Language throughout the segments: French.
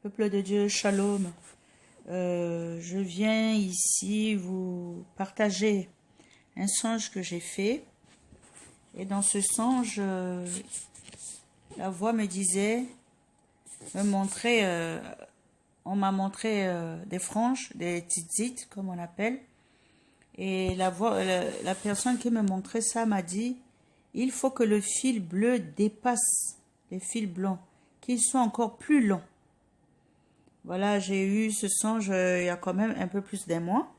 Peuple de Dieu, shalom. Je viens ici vous partager un songe que j'ai fait. Et dans ce songe, la voix me disait, on m'a montré des franges, des tzitzit, comme on appelle. Et la personne qui me montrait ça m'a dit, il faut que le fil bleu dépasse les fils blancs, qu'ils soient encore plus longs. Voilà, j'ai eu ce songe il y a quand même un peu plus d'un mois.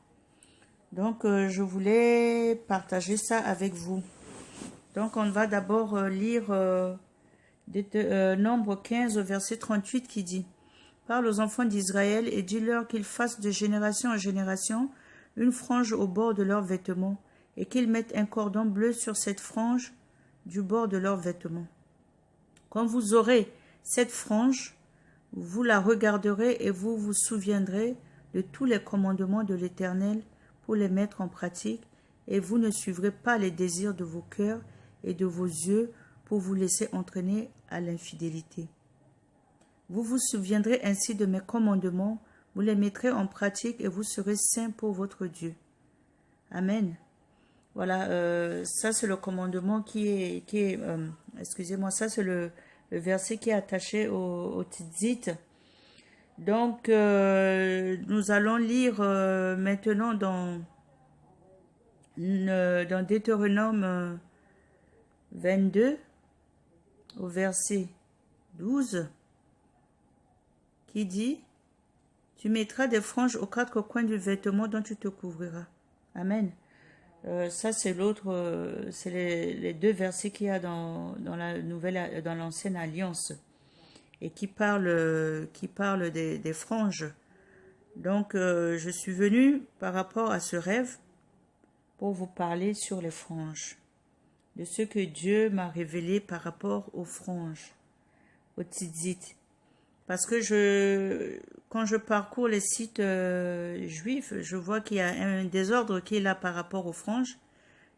Donc, je voulais partager ça avec vous. Donc, on va d'abord lire Nombre 15 au verset 38 qui dit « Parle aux enfants d'Israël et dis-leur qu'ils fassent de génération en génération une frange au bord de leurs vêtements et qu'ils mettent un cordon bleu sur cette frange du bord de leurs vêtements. Quand vous aurez cette frange, vous la regarderez et vous vous souviendrez de tous les commandements de l'Éternel pour les mettre en pratique, et vous ne suivrez pas les désirs de vos cœurs et de vos yeux pour vous laisser entraîner à l'infidélité. Vous vous souviendrez ainsi de mes commandements, vous les mettrez en pratique et vous serez saints pour votre Dieu. Amen. Voilà, ça c'est le commandement excusez-moi, ça c'est le verset qui est attaché au tzitzit. Donc, nous allons lire maintenant dans Deutéronome 22, au verset 12, qui dit « Tu mettras des franges aux quatre coins du vêtement dont tu te couvriras. » Amen. Ça, c'est l'autre, c'est les deux versets qu'il y a dans l'ancienne alliance et qui parle des franges. Donc, je suis venue par rapport à ce rêve pour vous parler sur les franges, de ce que Dieu m'a révélé par rapport aux franges, aux tzitzit. Parce que quand je parcours les sites juifs, je vois qu'il y a un désordre qui est là par rapport aux franges.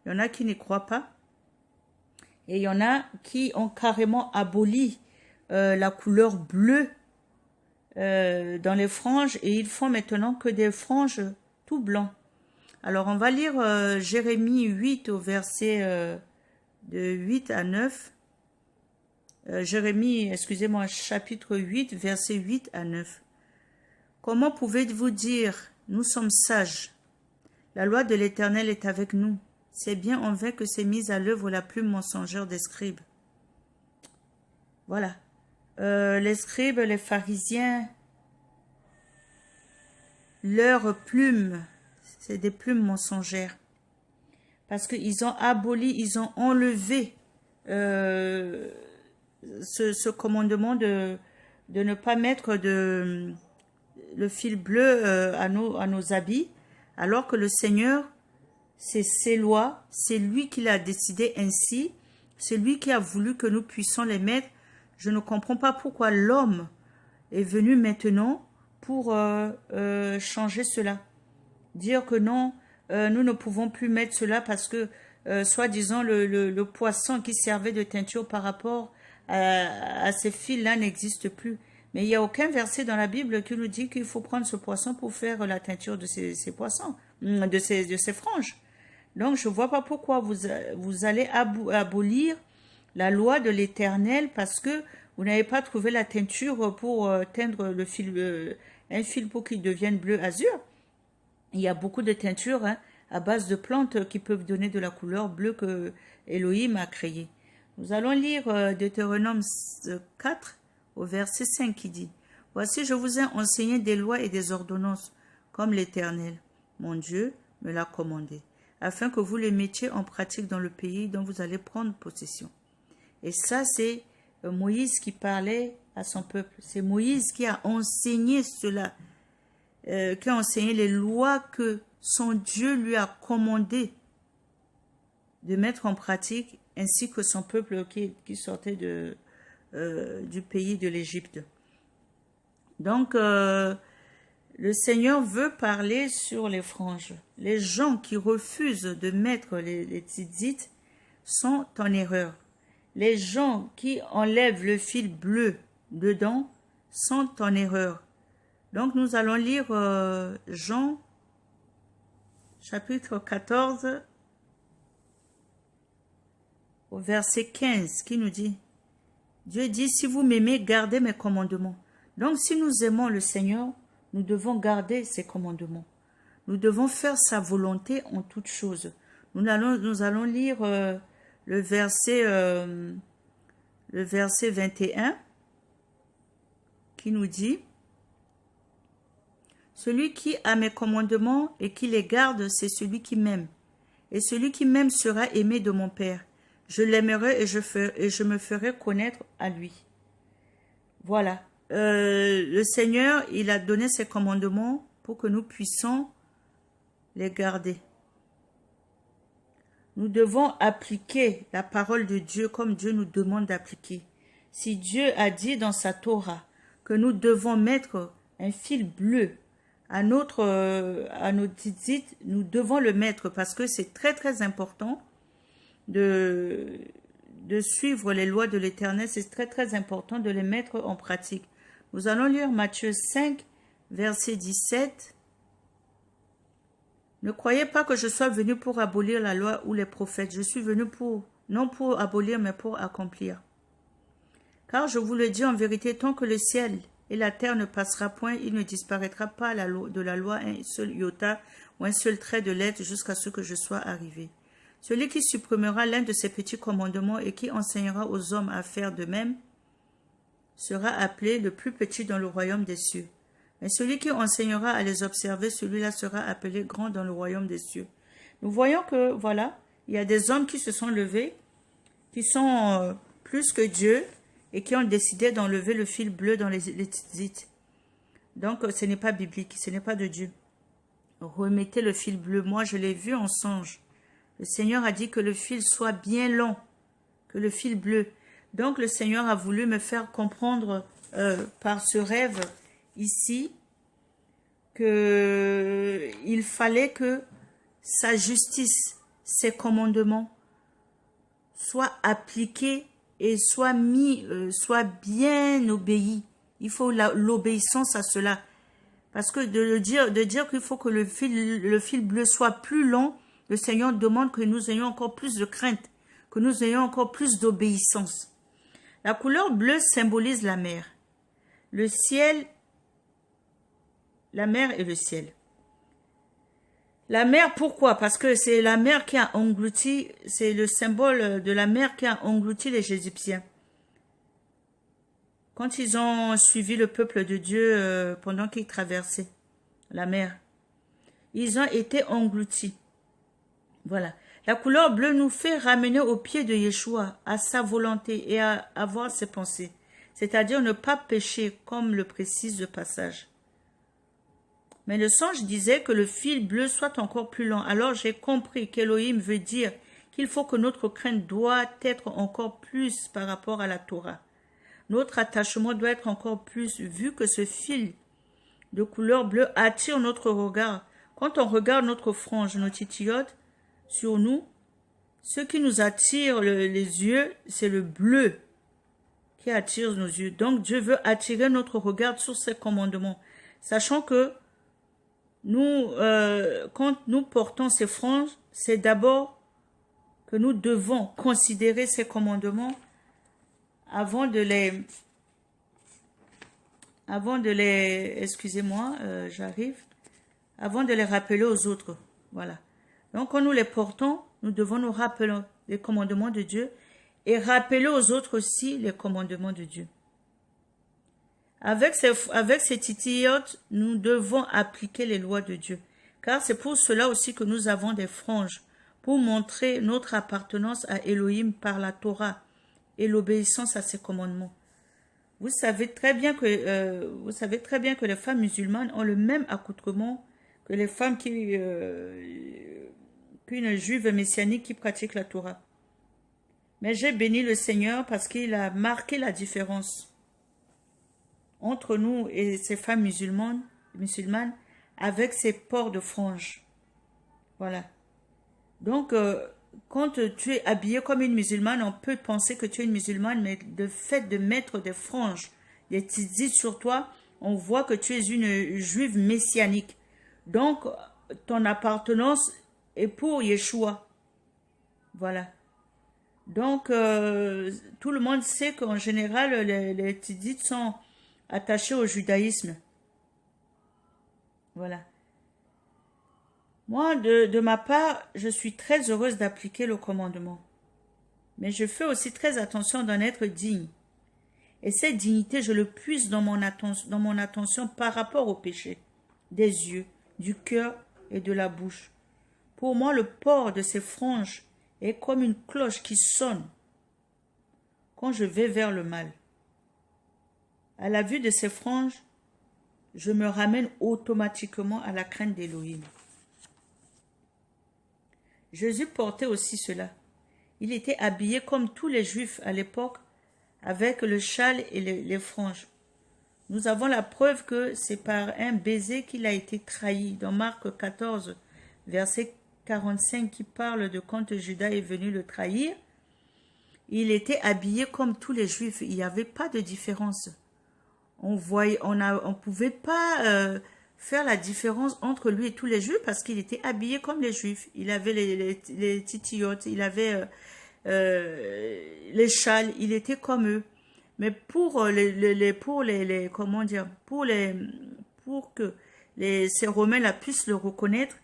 Il y en a qui n'y croient pas. Et il y en a qui ont carrément aboli la couleur bleue dans les franges. Et ils font maintenant que des franges tout blancs. Alors on va lire Jérémie 8 au verset de 8 à 9. Chapitre 8, verset 8 à 9. Comment pouvez-vous dire, nous sommes sages, la loi de l'Éternel est avec nous, c'est bien en vain que s'est mise à l'œuvre la plume mensongère des scribes. Voilà. Les scribes, les pharisiens, leurs plumes, c'est des plumes mensongères. Parce qu'ils ont aboli, ils ont enlevé ce commandement de ne pas mettre le fil bleu à nos habits, alors que le Seigneur, c'est ses lois, c'est lui qui l'a décidé ainsi, c'est lui qui a voulu que nous puissions les mettre. Je ne comprends pas pourquoi l'homme est venu maintenant pour changer cela. Dire que non, nous ne pouvons plus mettre cela parce que, soi-disant, le poisson qui servait de teinture par rapport à ces fils-là n'existe plus. Mais il n'y a aucun verset dans la Bible qui nous dit qu'il faut prendre ce poisson pour faire la teinture de ces poissons, de ces franges. Donc, je ne vois pas pourquoi vous allez abolir la loi de l'Éternel parce que vous n'avez pas trouvé la teinture pour teindre un fil pour qu'il devienne bleu azur. Il y a beaucoup de teintures à base de plantes qui peuvent donner de la couleur bleue que Elohim a créée. Nous allons lire Deutéronome 4 au verset 5 qui dit « Voici, je vous ai enseigné des lois et des ordonnances, comme l'Éternel, mon Dieu, me l'a commandé, afin que vous les mettiez en pratique dans le pays dont vous allez prendre possession. » Et ça, c'est Moïse qui parlait à son peuple. C'est Moïse qui a enseigné cela, qui a enseigné les lois que son Dieu lui a commandé de mettre en pratique, ainsi que son peuple qui sortait du pays de l'Égypte. Donc, le Seigneur veut parler sur les franges. Les gens qui refusent de mettre les tzitzit sont en erreur. Les gens qui enlèvent le fil bleu dedans sont en erreur. Donc nous allons lire Jean chapitre 14 au verset 15 qui nous dit, Dieu dit, si vous m'aimez, gardez mes commandements. Donc si nous aimons le Seigneur, nous devons garder ses commandements. Nous devons faire sa volonté en toutes choses. Nous allons lire le verset 21 qui nous dit, celui qui a mes commandements et qui les garde, c'est celui qui m'aime. Et celui qui m'aime sera aimé de mon Père. Je l'aimerai et je me ferai connaître à lui. Voilà. Le Seigneur, il a donné ses commandements pour que nous puissions les garder. Nous devons appliquer la parole de Dieu comme Dieu nous demande d'appliquer. Si Dieu a dit dans sa Torah que nous devons mettre un fil bleu à nos tzitzit, nous devons le mettre parce que c'est très très important de suivre les lois de l'Éternel. C'est très très important de les mettre en pratique. Nous allons lire Matthieu 5, verset 17. Ne croyez pas que je sois venu pour abolir la loi ou les prophètes. Je suis venu non pour abolir, mais pour accomplir. Car je vous le dis en vérité, tant que le ciel et la terre ne passera point, il ne disparaîtra pas de la loi un seul iota ou un seul trait de lettre jusqu'à ce que je sois arrivé. Celui qui supprimera l'un de ces petits commandements et qui enseignera aux hommes à faire de même sera appelé le plus petit dans le royaume des cieux. Mais celui qui enseignera à les observer, celui-là sera appelé grand dans le royaume des cieux. Nous voyons que, voilà, il y a des hommes qui se sont levés, qui sont plus que Dieu, et qui ont décidé d'enlever le fil bleu dans les tzitzit. Donc, ce n'est pas biblique, ce n'est pas de Dieu. Remettez le fil bleu. Moi, je l'ai vu en songe. Le Seigneur a dit que le fil soit bien long, que le fil bleu. Donc, le Seigneur a voulu me faire comprendre par ce rêve ici qu'il fallait que sa justice, ses commandements soient appliqués et soit bien obéi. Il faut l'obéissance à cela. Parce que de dire qu'il faut que le fil bleu soit plus long, le Seigneur demande que nous ayons encore plus de crainte, que nous ayons encore plus d'obéissance. La couleur bleue symbolise la mer. Le ciel, la mer et le ciel. La mer, pourquoi? Parce que c'est la mer qui a englouti, c'est le symbole de la mer qui a englouti les Égyptiens. Quand ils ont suivi le peuple de Dieu pendant qu'ils traversaient la mer, ils ont été engloutis. Voilà. La couleur bleue nous fait ramener au pied de Yeshua, à sa volonté et à avoir ses pensées. C'est-à-dire ne pas pécher, comme le précise le passage. Mais le songe disait que le fil bleu soit encore plus long. Alors j'ai compris qu'Élohim veut dire qu'il faut que notre crainte doit être encore plus par rapport à la Torah. Notre attachement doit être encore plus, vu que ce fil de couleur bleue attire notre regard. Quand on regarde notre frange, nos titiotes sur nous, ce qui nous attire les yeux, c'est le bleu qui attire nos yeux. Donc Dieu veut attirer notre regard sur ses commandements, sachant que nous, quand nous portons ces franges, c'est d'abord que nous devons considérer ces commandements avant de les, excusez-moi, avant de les rappeler aux autres. Voilà. Donc, quand nous les portons, nous devons nous rappeler les commandements de Dieu et rappeler aux autres aussi les commandements de Dieu. Avec ces titiotes, nous devons appliquer les lois de Dieu. Car c'est pour cela aussi que nous avons des franges, pour montrer notre appartenance à Elohim par la Torah et l'obéissance à ses commandements. Vous savez très bien que les femmes musulmanes ont le même accoutrement que les femmes qu'une juive messianique qui pratique la Torah. Mais j'ai béni le Seigneur parce qu'il a marqué la différence entre nous et ces femmes musulmanes avec ces ports de franges. Voilà. Donc, quand tu es habillé comme une musulmane, on peut penser que tu es une musulmane, mais le fait de mettre des franges des tzitzit sur toi, on voit que tu es une juive messianique. Donc, ton appartenance est pour Yeshua. Voilà. Donc, tout le monde sait qu'en général, les tzitzit sont attachés au judaïsme. Voilà. Moi, de ma part, je suis très heureuse d'appliquer le commandement. Mais je fais aussi très attention d'en être digne. Et cette dignité, je le puise dans mon attention par rapport au péché, des yeux, du cœur et de la bouche. Pour moi, le port de ces franges est comme une cloche qui sonne quand je vais vers le mal. À la vue de ces franges, je me ramène automatiquement à la crainte d'Élohim. Jésus portait aussi cela. Il était habillé comme tous les Juifs à l'époque, avec le châle et les franges. Nous avons la preuve que c'est par un baiser qu'il a été trahi. Dans Marc 14, verset 45, qui parle de quand Judas est venu le trahir, il était habillé comme tous les Juifs. Il n'y avait pas de différence. On pouvait pas faire la différence entre lui et tous les Juifs parce qu'il était habillé comme les Juifs. Il avait les titiotes, il avait les châles, il était comme eux. Mais pour comment dire, pour que ces Romains là puissent le reconnaître,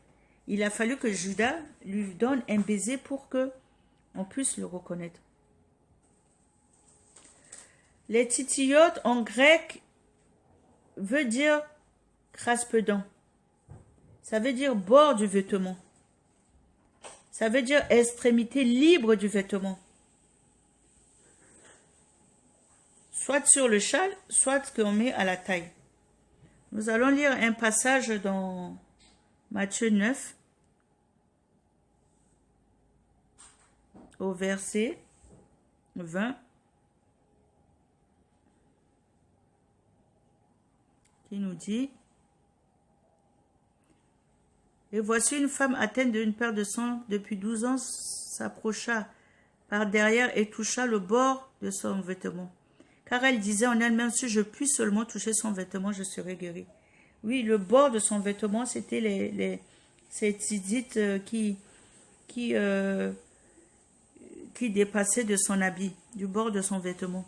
il a fallu que Judas lui donne un baiser pour que on puisse le reconnaître. Les titiotes en grec veut dire craspedon. Ça veut dire bord du vêtement. Ça veut dire extrémité libre du vêtement. Soit sur le châle, soit qu'on met à la taille. Nous allons lire un passage dans Matthieu 9, au verset 20, qui nous dit: Et voici une femme atteinte d'une perte de sang depuis 12 ans s'approcha par derrière et toucha le bord de son vêtement. Car elle disait en elle-même, si je puis seulement toucher son vêtement, je serai guérie. Oui, le bord de son vêtement, c'était ces tzitzit qui dépassaient de son habit, du bord de son vêtement.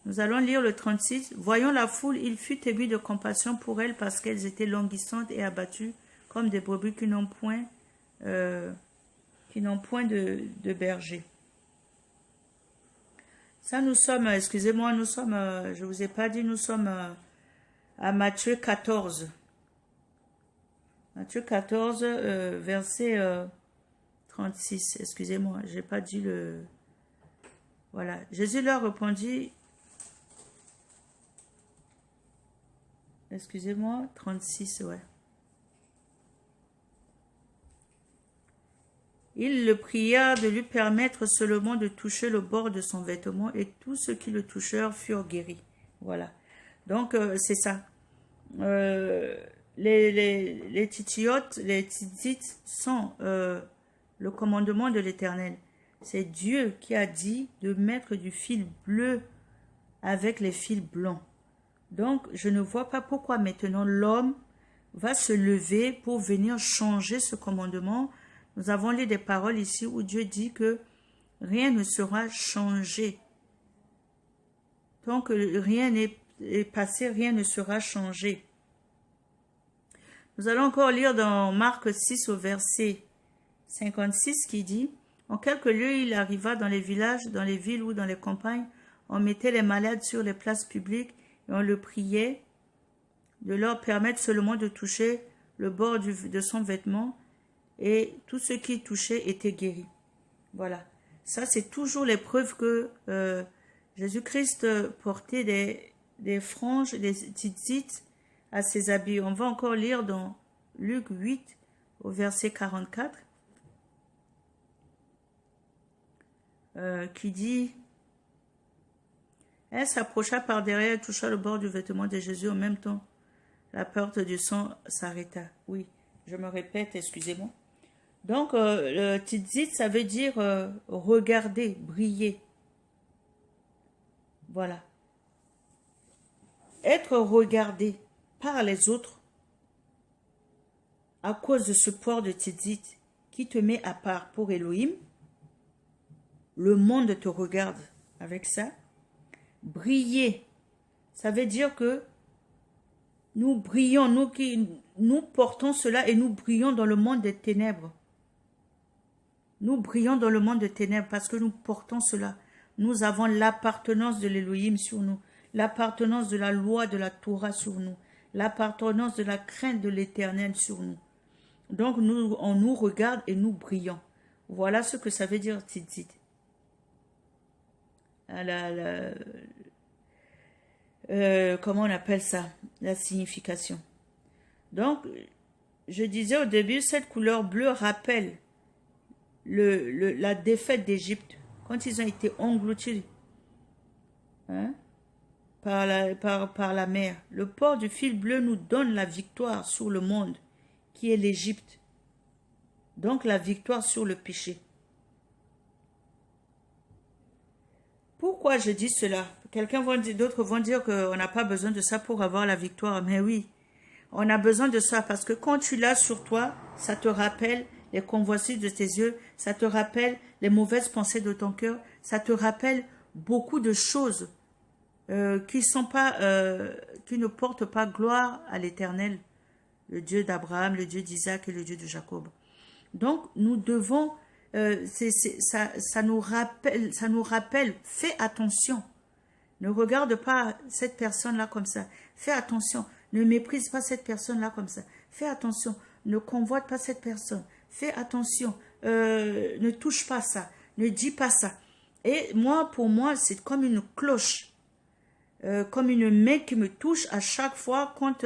Nous allons lire le 36. Voyant la foule, il fut ému de compassion pour elles parce qu'elles étaient languissantes et abattues comme des brebis qui n'ont point de berger. Ça, nous sommes, excusez-moi, je vous ai pas dit, nous sommes à Matthieu 14. Matthieu 14, verset 36. Excusez-moi, j'ai pas dit le... Voilà. Jésus leur répondit... Excusez-moi, 36, ouais. Il le pria de lui permettre seulement de toucher le bord de son vêtement et tous ceux qui le touchèrent furent guéris. Voilà. Donc, c'est ça. Les titiotes, les tzitzit sont le commandement de l'Éternel. C'est Dieu qui a dit de mettre du fil bleu avec les fils blancs. Donc, je ne vois pas pourquoi maintenant l'homme va se lever pour venir changer ce commandement. Nous avons lu des paroles ici où Dieu dit que rien ne sera changé. Tant que rien n'est passé, rien ne sera changé. Nous allons encore lire dans Marc 6 au verset 56 qui dit: En quelques lieux, il arriva dans les villages, dans les villes ou dans les campagnes, on mettait les malades sur les places publiques et on le priait de leur permettre seulement de toucher le bord de son vêtement et tous ceux qui touchaient étaient guéris. Voilà. Ça, c'est toujours les preuves que Jésus-Christ portait des franges, des tzitzit à ses habits. On va encore lire dans Luc 8 au verset 44 qui dit: Elle s'approcha par derrière et toucha le bord du vêtement de Jésus. En même temps, la perte du sang s'arrêta. Oui, je me répète, excusez-moi. Donc, le tzitzit, ça veut dire regarder, briller. Voilà. être regardé par les autres à cause de ce port de tzitzit qui te met à part pour Elohim, le monde te regarde avec ça. Briller, ça veut dire que nous brillons, nous portons cela et nous brillons dans le monde des ténèbres. Nous brillons dans le monde des ténèbres parce que nous portons cela. Nous avons l'appartenance de l'Élohim sur nous, l'appartenance de la loi de la Torah sur nous, l'appartenance de la crainte de l'Éternel sur nous. Donc on nous regarde et nous brillons. Voilà ce que ça veut dire tzitzit. Comment on appelle ça? La signification. Donc, je disais au début, cette couleur bleue rappelle la défaite d'Égypte quand ils ont été engloutis par la mer. Le port du fil bleu nous donne la victoire sur le monde qui est l'Égypte. Donc la victoire sur le péché. Pourquoi je dis cela? D'autres vont dire qu'on n'a pas besoin de ça pour avoir la victoire. Mais oui, on a besoin de ça parce que quand tu l'as sur toi, ça te rappelle les convoitises de tes yeux, ça te rappelle les mauvaises pensées de ton cœur, ça te rappelle beaucoup de choses qui ne portent pas gloire à l'Éternel, le Dieu d'Abraham, le Dieu d'Isaac et le Dieu de Jacob. Donc, nous devons, ça nous rappelle, fais attention. Ne regarde pas cette personne-là comme ça. Fais attention. Ne méprise pas cette personne-là comme ça. Fais attention. Ne convoite pas cette personne. Fais attention. Ne touche pas ça. Ne dis pas ça. Et pour moi, c'est comme une cloche. Comme une main qui me touche à chaque fois quand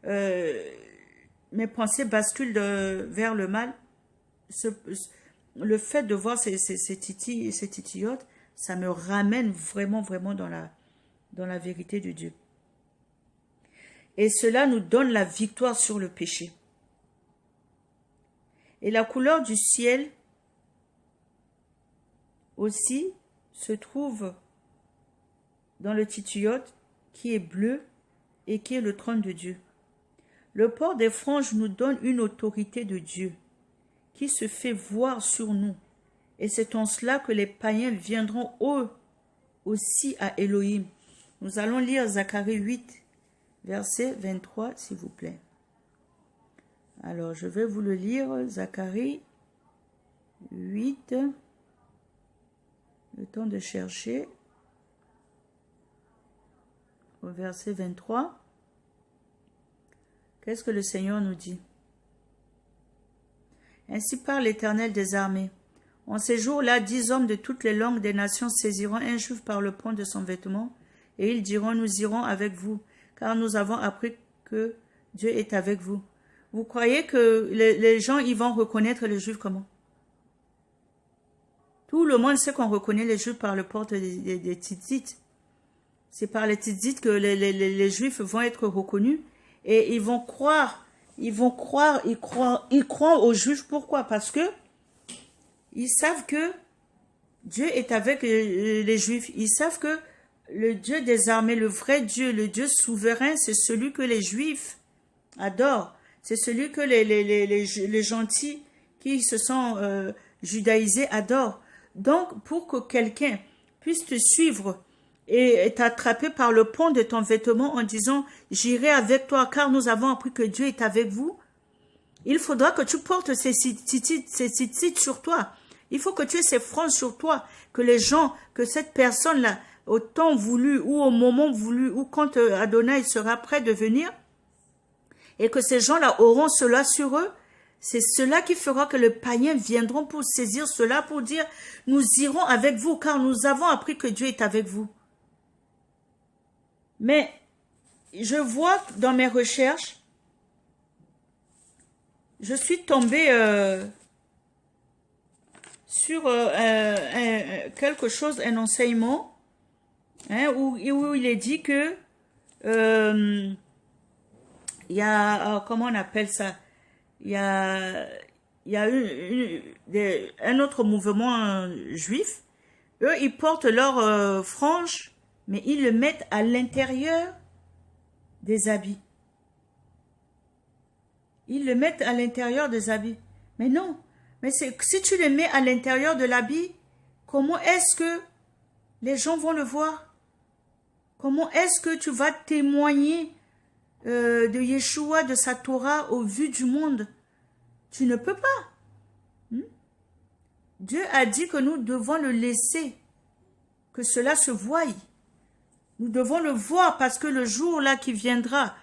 mes pensées basculent vers le mal. Le fait de voir ces titis et ces titillotes, ça me ramène vraiment, vraiment dans la vérité de Dieu. Et cela nous donne la victoire sur le péché. Et la couleur du ciel aussi se trouve dans le titillote qui est bleu et qui est le trône de Dieu. Le port des franges nous donne une autorité de Dieu qui se fait voir sur nous. Et c'est en cela que les païens viendront eux aussi à Elohim. Nous allons lire Zacharie 8, verset 23, s'il vous plaît. Alors, je vais vous le lire, Zacharie 8, le temps de chercher, au verset 23. Qu'est-ce que le Seigneur nous dit? Ainsi parle l'Éternel des armées. En ces jours-là, 10 hommes de toutes les langues des nations saisiront un juif par le pont de son vêtement, et ils diront, nous irons avec vous, car nous avons appris que Dieu est avec vous. Vous croyez que les gens, ils vont reconnaître les juifs comment? Tout le monde sait qu'on reconnaît les juifs par le port des tzitzit. C'est par les tzitzit que les juifs vont être reconnus, et ils croient aux juifs. Pourquoi? Parce que ils savent que Dieu est avec les juifs. Ils savent que le Dieu des armées, le vrai Dieu, le Dieu souverain, c'est celui que les juifs adorent. C'est celui que les gentils qui se sont judaïsés adorent. Donc, pour que quelqu'un puisse te suivre et t'attraper par le pont de ton vêtement en disant « J'irai avec toi car nous avons appris que Dieu est avec vous », il faudra que tu portes ces tzitzit sur toi. Il faut que tu aies ces franges sur toi, que les gens, que cette personne-là, au temps voulu ou au moment voulu ou quand Adonai sera prêt de venir, et que ces gens-là auront cela sur eux, c'est cela qui fera que les païens viendront pour saisir cela, pour dire « Nous irons avec vous car nous avons appris que Dieu est avec vous ». Mais je vois dans mes recherches, je suis tombée sur quelque chose, un enseignement, où il est dit que il y a, comment on appelle ça, il y a un autre mouvement juif, eux ils portent leur frange, mais ils le mettent à l'intérieur des habits. Ils le mettent à l'intérieur des habits. Mais non, mais si tu le mets à l'intérieur de l'habit, comment est-ce que les gens vont le voir? Comment est-ce que tu vas témoigner de Yeshua, de sa Torah au vu du monde? Tu ne peux pas. Dieu a dit que nous devons le laisser, que cela se voie. Nous devons le voir parce que le jour là qui viendra,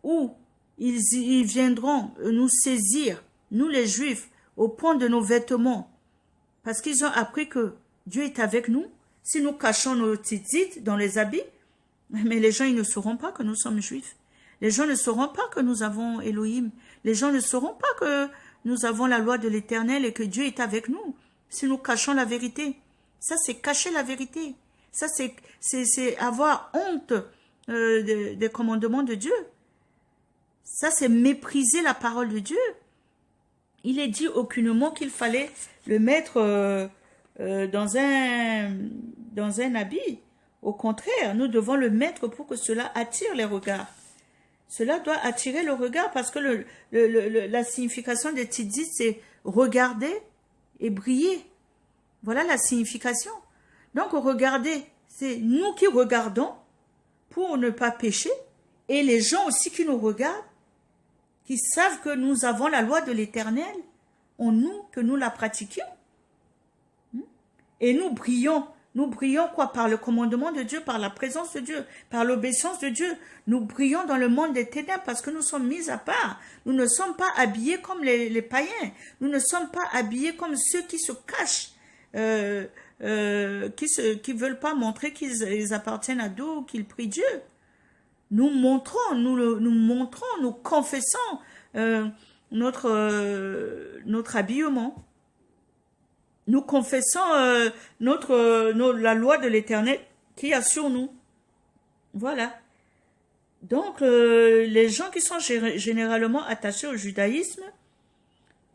où ils viendront nous saisir, nous les Juifs, au point de nos vêtements, parce qu'ils ont appris que Dieu est avec nous. Si nous cachons nos tzitzit dans les habits, mais les gens ils ne sauront pas que nous sommes Juifs. Les gens ne sauront pas que nous avons Elohim. Les gens ne sauront pas que nous avons la loi de l'Éternel et que Dieu est avec nous. Si nous cachons la vérité, ça c'est cacher la vérité. Ça c'est avoir honte des commandements de Dieu. Ça c'est mépriser la parole de Dieu. Il est dit aucunement qu'il fallait le mettre dans un habit. Au contraire, nous devons le mettre pour que cela attire les regards. Cela doit attirer le regard parce que la signification des tzitzit, c'est regarder et briller. Voilà la signification. Donc, regarder, c'est nous qui regardons pour ne pas pécher et les gens aussi qui nous regardent, qui savent que nous avons la loi de l'Éternel en nous, que nous la pratiquions. Et nous brillons quoi? Par le commandement de Dieu, par la présence de Dieu, par l'obéissance de Dieu. Nous brillons dans le monde des ténèbres parce que nous sommes mis à part. Nous ne sommes pas habillés comme les païens. Nous ne sommes pas habillés comme ceux qui se cachent, qui veulent pas montrer qu'ils appartiennent à Dieu ou qu'ils prient Dieu. Nous montrons, nous confessons notre habillement. Nous confessons la loi de l'Éternel qui a sur nous. Voilà. Donc, les gens qui sont généralement attachés au judaïsme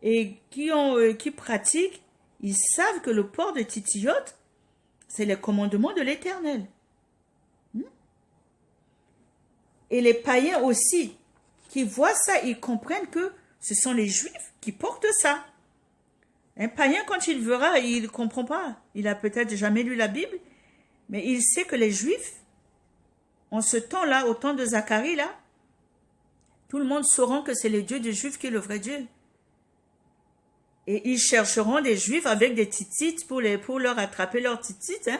et qui pratiquent, ils savent que le port de titillot, c'est les commandements de l'Éternel. Et les païens aussi, qui voient ça, ils comprennent que ce sont les Juifs qui portent ça. Un païen, quand il verra, il ne comprend pas. Il a peut-être jamais lu la Bible, mais il sait que les Juifs, en ce temps-là, au temps de Zacharie, là, tout le monde saura que c'est le Dieu des Juifs qui est le vrai Dieu. Et ils chercheront des Juifs avec des titites pour leur attraper leurs titites.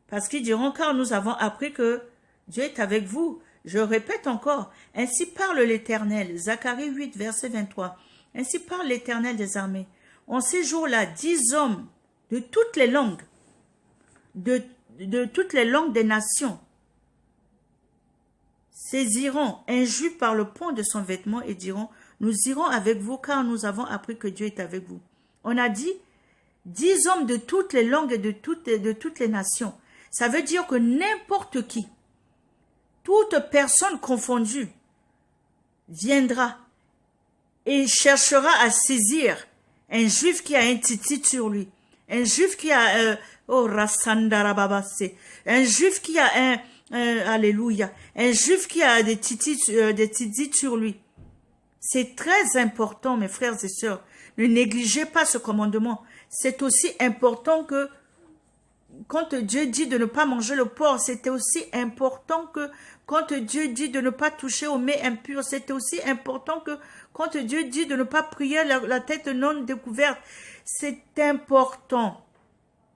Parce qu'ils diront, car nous avons appris que Dieu est avec vous. Je répète encore, ainsi parle l'Éternel. Zacharie 8, verset 23. Ainsi parle l'Éternel des armées. En ces jours-là, 10 hommes de toutes les langues, de toutes les langues des nations, saisiront un juif par le pont de son vêtement et diront, nous irons avec vous car nous avons appris que Dieu est avec vous. On a dit 10 hommes de toutes les langues et de toutes les nations. Ça veut dire que n'importe qui, toute personne confondue, viendra et cherchera à saisir un juif qui a un titit sur lui, un juif qui a un juif qui a alléluia, un juif qui a des titits sur lui. C'est très important, mes frères et sœurs. Ne négligez pas ce commandement. C'est aussi important que quand Dieu dit de ne pas manger le porc, c'était aussi important que quand Dieu dit de ne pas toucher aux mets impurs, c'était aussi important que quand Dieu dit de ne pas prier la tête non découverte, c'est important.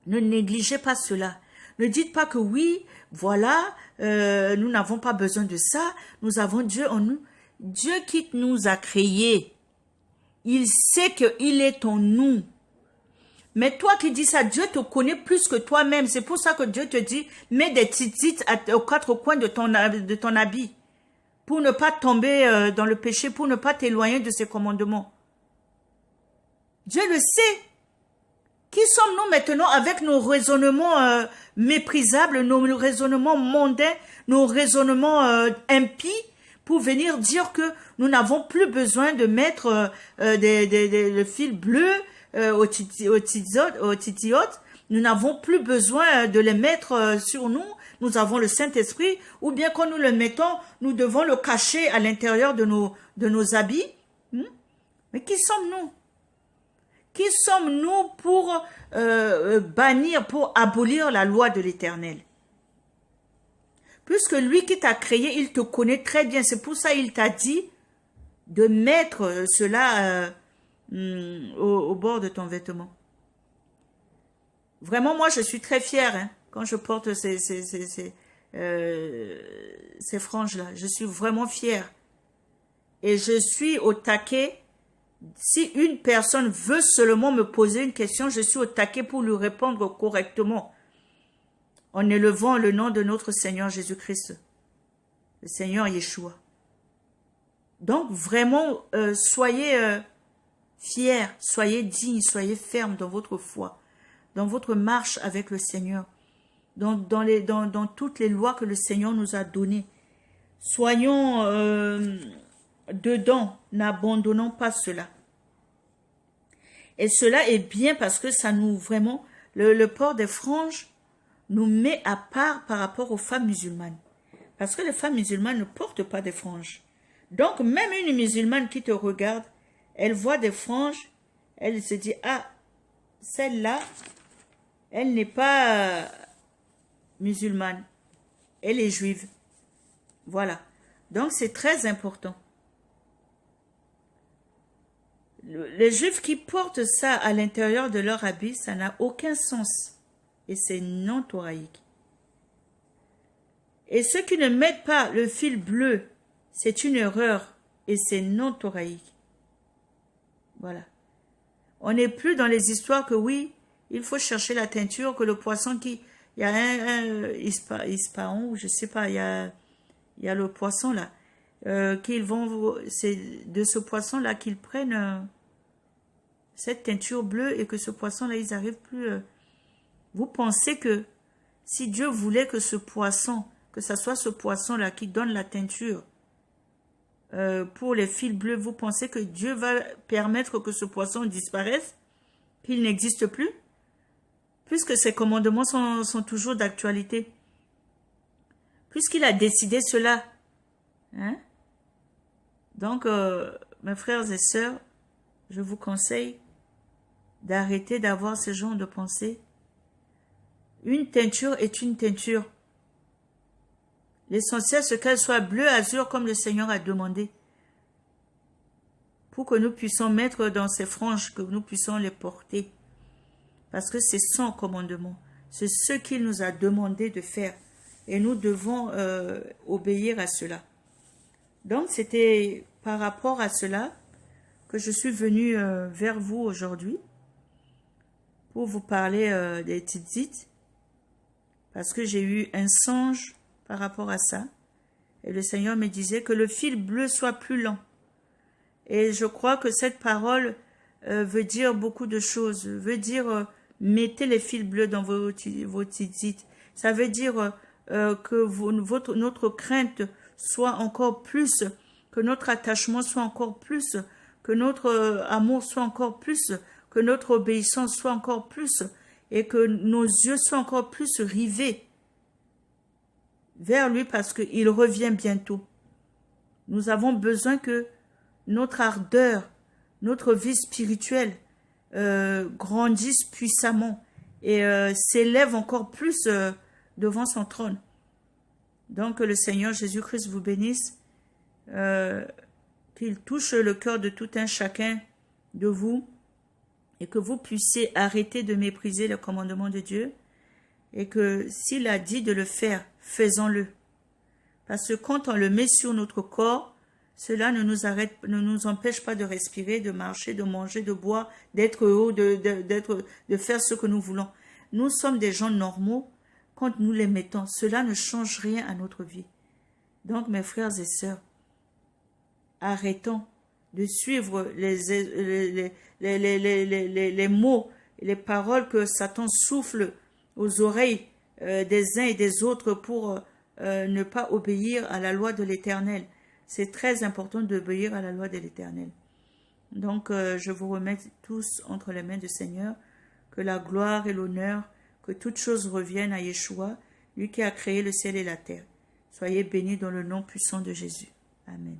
Ne négligez pas cela. Ne dites pas que oui, voilà, nous n'avons pas besoin de ça, nous avons Dieu en nous. Dieu qui nous a créés, il sait qu'il est en nous. Mais toi qui dis ça, Dieu te connaît plus que toi-même. C'est pour ça que Dieu te dit, mets des titites aux quatre coins de ton habit, pour ne pas tomber dans le péché, pour ne pas t'éloigner de ses commandements. Dieu le sait. Qui sommes-nous maintenant avec nos raisonnements méprisables, nos raisonnements mondains, nos raisonnements impies, pour venir dire que nous n'avons plus besoin de mettre le fil bleu au titillot, nous n'avons plus besoin de les mettre sur nous nous avons le Saint-Esprit, ou bien quand nous le mettons, nous devons le cacher à l'intérieur de nos habits. Mais qui sommes-nous? Qui sommes-nous pour bannir, pour abolir la loi de l'Éternel? Puisque lui qui t'a créé, il te connaît très bien. C'est pour ça qu'il t'a dit de mettre cela au bord de ton vêtement. Vraiment, moi, je suis très fière hein, quand je porte ces franges-là. Je suis vraiment fière. Et je suis au taquet. Si une personne veut seulement me poser une question, je suis au taquet pour lui répondre correctement. En élevant le nom de notre Seigneur Jésus-Christ. Le Seigneur Yeshua. Donc, vraiment, soyez fiers, soyez dignes, soyez fermes dans votre foi, dans votre marche avec le Seigneur, dans toutes les lois que le Seigneur nous a données. Soyons dedans, n'abandonnons pas cela. Et cela est bien parce que ça nous, vraiment, le port des franges nous met à part par rapport aux femmes musulmanes. Parce que les femmes musulmanes ne portent pas des franges. Donc, même une musulmane qui te regarde, elle voit des franges, elle se dit, ah, celle-là, elle n'est pas musulmane, elle est juive. Voilà. Donc, c'est très important. Les juifs qui portent ça à l'intérieur de leur habit, ça n'a aucun sens. Et c'est non thoraïque. Et ceux qui ne mettent pas le fil bleu, c'est une erreur et c'est non thoraïque. Voilà. On n'est plus dans les histoires que oui, il faut chercher la teinture, que le poisson qui... Il y a un ispaon, je sais pas, il y a le poisson là, qu'ils vont... C'est de ce poisson là qu'ils prennent cette teinture bleue et que ce poisson là, ils n'arrivent plus... Vous pensez que si Dieu voulait que ce poisson, que ce soit ce poisson-là qui donne la teinture pour les fils bleus, vous pensez que Dieu va permettre que ce poisson disparaisse, qu'il n'existe plus, puisque ses commandements sont toujours d'actualité, puisqu'il a décidé cela. Hein? Donc, mes frères et sœurs, je vous conseille d'arrêter d'avoir ce genre de pensée. Une teinture est une teinture. L'essentiel, c'est qu'elle soit bleue, azur, comme le Seigneur a demandé. Pour que nous puissions mettre dans ces franges, que nous puissions les porter. Parce que c'est son commandement. C'est ce qu'il nous a demandé de faire. Et nous devons obéir à cela. Donc, c'était par rapport à cela que je suis venue vers vous aujourd'hui. Pour vous parler des tzitzit. Parce que j'ai eu un songe par rapport à ça. Et le Seigneur me disait que le fil bleu soit plus lent. Et je crois que cette parole veut dire beaucoup de choses. Veut dire, mettez les fils bleus dans vos tzitzit. Ça veut dire que notre crainte soit encore plus, que notre attachement soit encore plus, que notre amour soit encore plus, que notre obéissance soit encore plus, et que nos yeux soient encore plus rivés vers lui parce qu'il revient bientôt. Nous avons besoin que notre ardeur, notre vie spirituelle grandisse puissamment et s'élève encore plus devant son trône. Donc que le Seigneur Jésus-Christ vous bénisse, qu'il touche le cœur de tout un chacun de vous, et que vous puissiez arrêter de mépriser le commandement de Dieu, et que s'il a dit de le faire, faisons-le. Parce que quand on le met sur notre corps, cela ne nous empêche pas de respirer, de marcher, de manger, de boire, d'être heureux, de faire ce que nous voulons. Nous sommes des gens normaux. Quand nous les mettons, cela ne change rien à notre vie. Donc, mes frères et sœurs, arrêtons de suivre les mots, les paroles que Satan souffle aux oreilles des uns et des autres pour ne pas obéir à la loi de l'Éternel. C'est très important d'obéir à la loi de l'Éternel. Donc, je vous remets tous entre les mains du Seigneur, que la gloire et l'honneur, que toutes choses reviennent à Yeshua, lui qui a créé le ciel et la terre. Soyez bénis dans le nom puissant de Jésus. Amen.